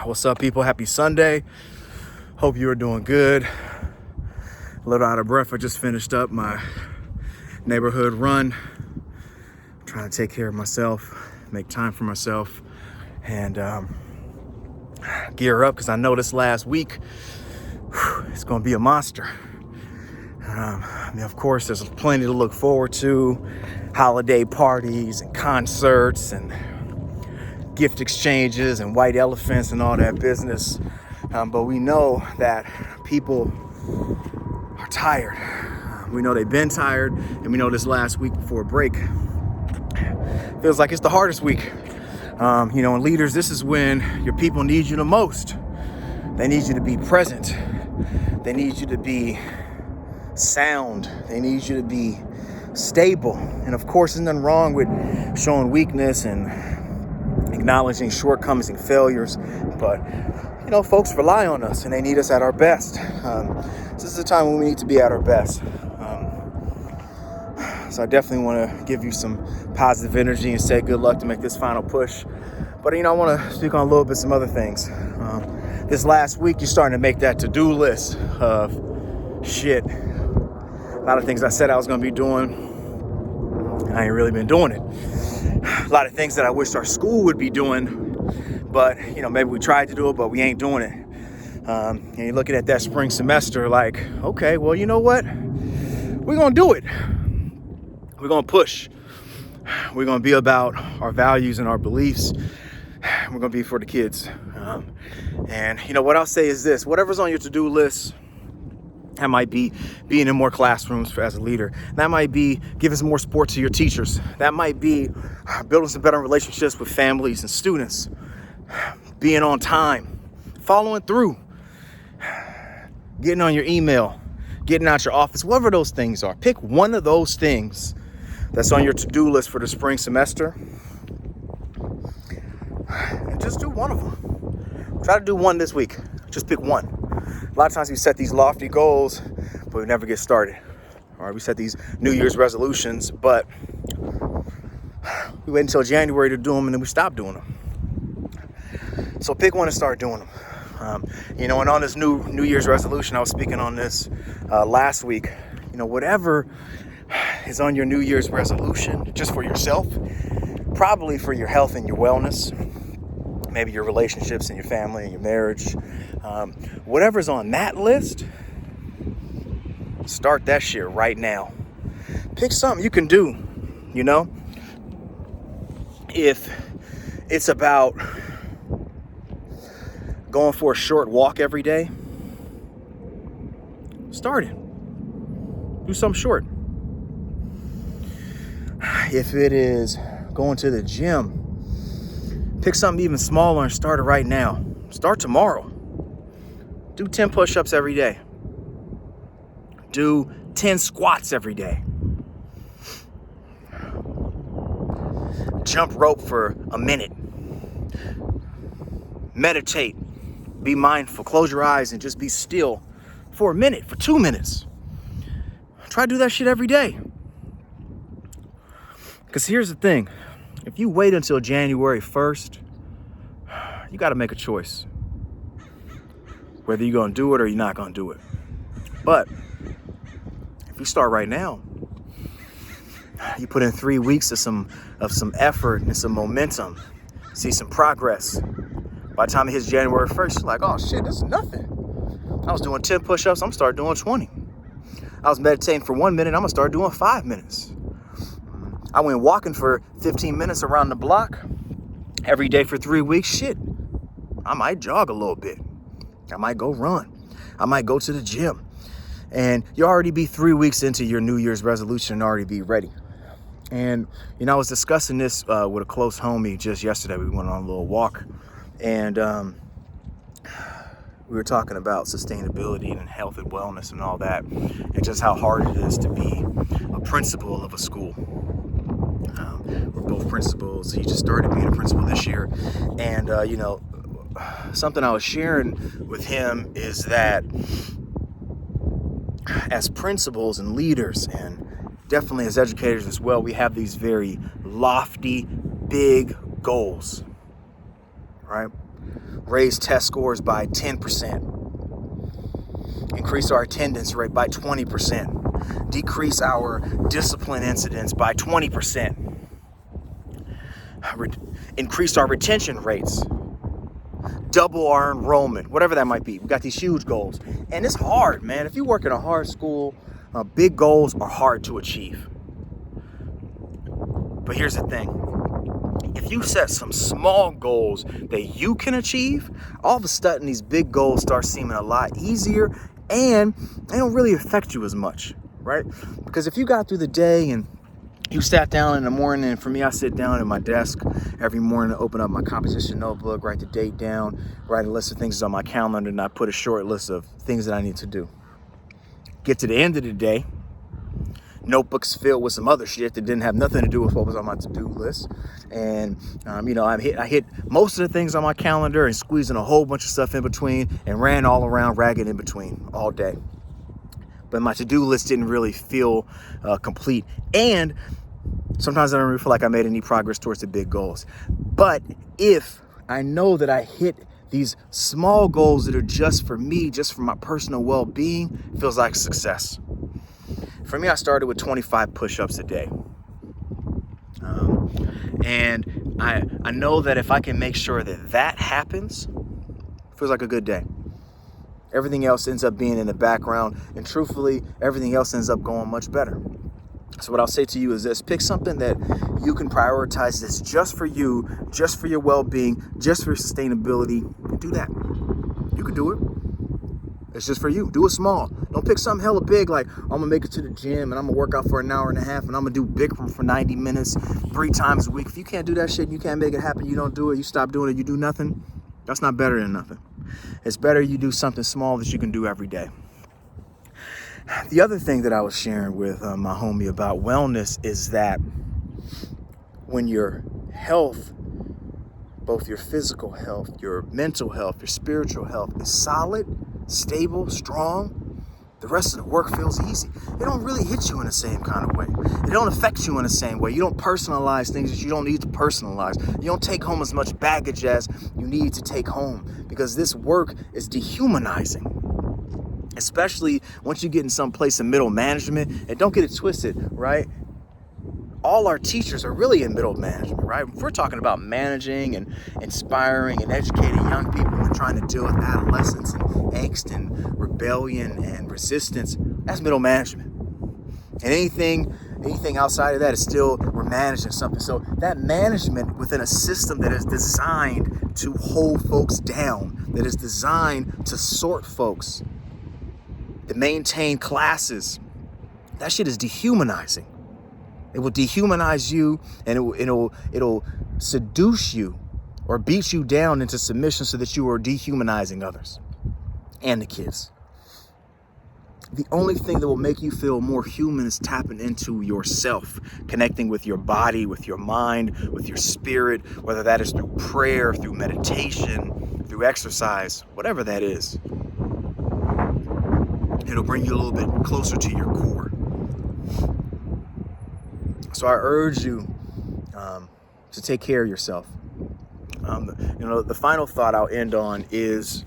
What's up, people? Happy Sunday. Hope you are doing good. A little out of breath. I just finished up my neighborhood run. Trying to take care of myself, make time for myself, and gear up because I know this last week it's going to be a monster. Of course, there's plenty to look forward to. Holiday parties and concerts and gift exchanges and white elephants and all that business. But we know that people are tired. We know they've been tired, and we know this last week before break feels like it's the hardest week. And leaders, this is when your people need you the most. They need you to be present. They need you to be sound. They need you to be stable. And of course, there's nothing wrong with showing weakness and acknowledging shortcomings and failures, but folks rely on us and they need us at our best. This is the time when we need to be at our best. So I definitely want to give you some positive energy and say good luck to make this final push. But I want to speak on a little bit some other things. This last week, you're starting to make that to-do list of shit. A lot of things I said I was going to be doing, and I ain't really been doing it. A lot of things that I wish our school would be doing, but maybe we tried to do it, but we ain't doing it. And you're looking at that spring semester like, okay, well, you know what? We're going to do it. We're going to push. We're going to be about our values and our beliefs. We're going to be for the kids. And what I'll say is this: whatever's on your to-do list, that might be being in more classrooms as a leader. That might be giving some more support to your teachers. That might be building some better relationships with families and students. Being on time, following through, getting on your email, getting out your office, whatever those things are. Pick one of those things that's on your to-do list for the spring semester and just do one of them. Try to do one this week. Just pick one. A lot of times we set these lofty goals, but we never get started. All right, we set these New Year's resolutions, but we wait until January to do them, and then we stop doing them. So pick one and start doing them. And on this New Year's resolution, I was speaking on this last week. Whatever is on your New Year's resolution, just for yourself, probably for your health and your wellness, maybe your relationships and your family and your marriage. Whatever's on that list, start that shit right now. Pick something you can do, If it's about going for a short walk every day, start it. Do something short. If it is going to the gym, pick something even smaller and start it right now. Start tomorrow. Do 10 push-ups every day. Do 10 squats every day. Jump rope for a minute. Meditate. Be mindful. Close your eyes and just be still for a minute, for 2 minutes. Try to do that shit every day. Because here's the thing. If you wait until January 1st, you got to make a choice. Whether you're going to do it or you're not going to do it. But if you start right now, you put in 3 weeks of some effort and some momentum, see some progress. By the time it hits January 1st, you're like, oh shit, this is nothing. I was doing 10 push-ups, I'm gonna start doing 20. I was meditating for 1 minute, I'm gonna start doing 5 minutes. I went walking for 15 minutes around the block every day for 3 weeks. Shit, I might jog a little bit. I might go run. I might go to the gym. And you already be 3 weeks into your New Year's resolution and already be ready. And, I was discussing this with a close homie just yesterday. We went on a little walk. And we were talking about sustainability and health and wellness and all that, and just how hard it is to be a principal of a school. We're both principals. He just started being a principal this year. And, something I was sharing with him is that as principals and leaders, and definitely as educators as well, we have these very lofty, big goals, right? raise test scores by 10%, increase our attendance rate by 20%, decrease our discipline incidents by 20%, increase our retention rates, double our enrollment, whatever that might be. We got these huge goals. And it's hard, man. If you work in a hard school, big goals are hard to achieve. But here's the thing. If you set some small goals that you can achieve, all of a sudden these big goals start seeming a lot easier and they don't really affect you as much, right? Because if you got through the day and you sat down in the morning, and for me, I sit down at my desk every morning, open up my composition notebook, write the date down, write a list of things on my calendar, and I put a short list of things that I need to do. Get to the end of the day, notebooks filled with some other shit that didn't have nothing to do with what was on my to-do list. And, I hit most of the things on my calendar and squeezing a whole bunch of stuff in between and ran all around ragged in between all day. But my to-do list didn't really feel complete. And sometimes I don't really feel like I made any progress towards the big goals. But if I know that I hit these small goals that are just for me, just for my personal well-being, it feels like success. For me, I started with 25 push-ups a day. And I know that if I can make sure that that happens, it feels like a good day. Everything else ends up being in the background, and truthfully, everything else ends up going much better. So what I'll say to you is this: pick something that you can prioritize that's just for you, just for your well-being, just for sustainability, and do that. You can do it. It's just for you. Do it small. Don't pick something hella big like, I'm going to make it to the gym and I'm going to work out for an hour and a half and I'm going to do Bikram for 90 minutes 3 times a week. If you can't do that shit and you can't make it happen, you don't do it, you stop doing it, you do nothing, that's not better than nothing. It's better you do something small that you can do every day. The other thing that I was sharing with my homie about wellness is that when your health, both your physical health, your mental health, your spiritual health is solid, stable, strong, the rest of the work feels easy. It don't really hit you in the same kind of way. It don't affect you in the same way. You don't personalize things that you don't need to personalize. You don't take home as much baggage as you need to take home, because this work is dehumanizing. Especially once you get in some place in middle management. And don't get it twisted, right? All our teachers are really in middle management, right? If we're talking about managing and inspiring and educating young people and trying to deal with adolescence and angst and rebellion and resistance, that's middle management. And anything outside of that is still, we're managing something. So that management within a system that is designed to hold folks down, that is designed to sort folks, to maintain classes, that shit is dehumanizing. It will dehumanize you, and it'll seduce you or beat you down into submission so that you are dehumanizing others and the kids. The only thing that will make you feel more human is tapping into yourself, connecting with your body, with your mind, with your spirit, whether that is through prayer, through meditation, through exercise, whatever that is. It'll bring you a little bit closer to your core. So I urge you to take care of yourself. The final thought I'll end on is,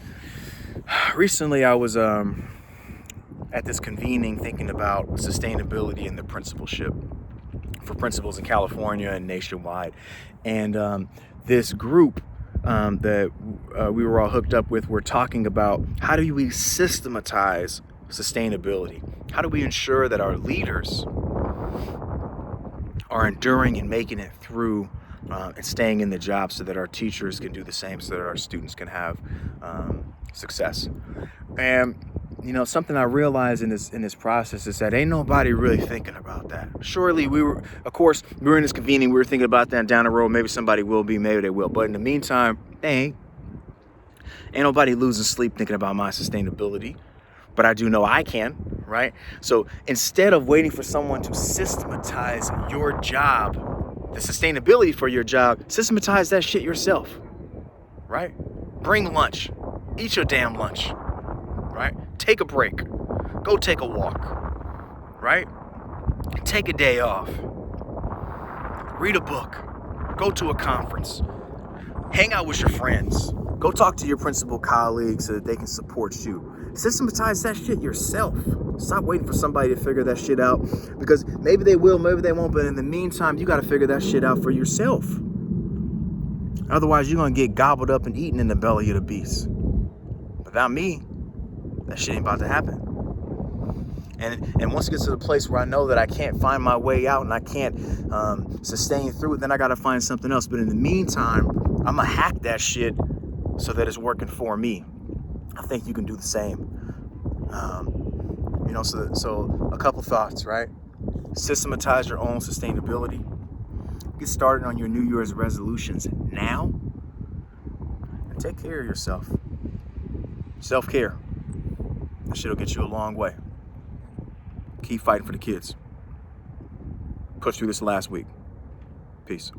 recently I was at this convening thinking about sustainability and the principalship for principals in California and nationwide. And this group that we were all hooked up with, we're talking about how do we systematize sustainability? How do we ensure that our leaders are enduring and making it through and staying in the job so that our teachers can do the same, so that our students can have success? And something I realized in this process is that ain't nobody really thinking about that. Surely we were in this convening, we were thinking about that down the road. Maybe somebody will be, maybe they will. But in the meantime, ain't nobody losing sleep thinking about my sustainability. But I do know I can, right? So instead of waiting for someone to systematize your job, the sustainability for your job, systematize that shit yourself, right? Bring lunch. Eat your damn lunch, right? Take a break. Go take a walk, right? Take a day off. Read a book. Go to a conference. Hang out with your friends. Go talk to your principal colleagues so that they can support you. Systematize that shit yourself. Stop waiting for somebody to figure that shit out, because maybe they will, maybe they won't, but in the meantime, you got to figure that shit out for yourself. Otherwise, you're going to get gobbled up and eaten in the belly of the beast. Without me, that shit ain't about to happen. And once it gets to the place where I know that I can't find my way out and I can't sustain through it, then I got to find something else. But in the meantime, I'm going to hack that shit so that it's working for me. I think you can do the same. So a couple thoughts, right? Systematize your own sustainability. Get started on your New Year's resolutions now. And take care of yourself. Self-care. That shit will get you a long way. Keep fighting for the kids. Push through this last week. Peace.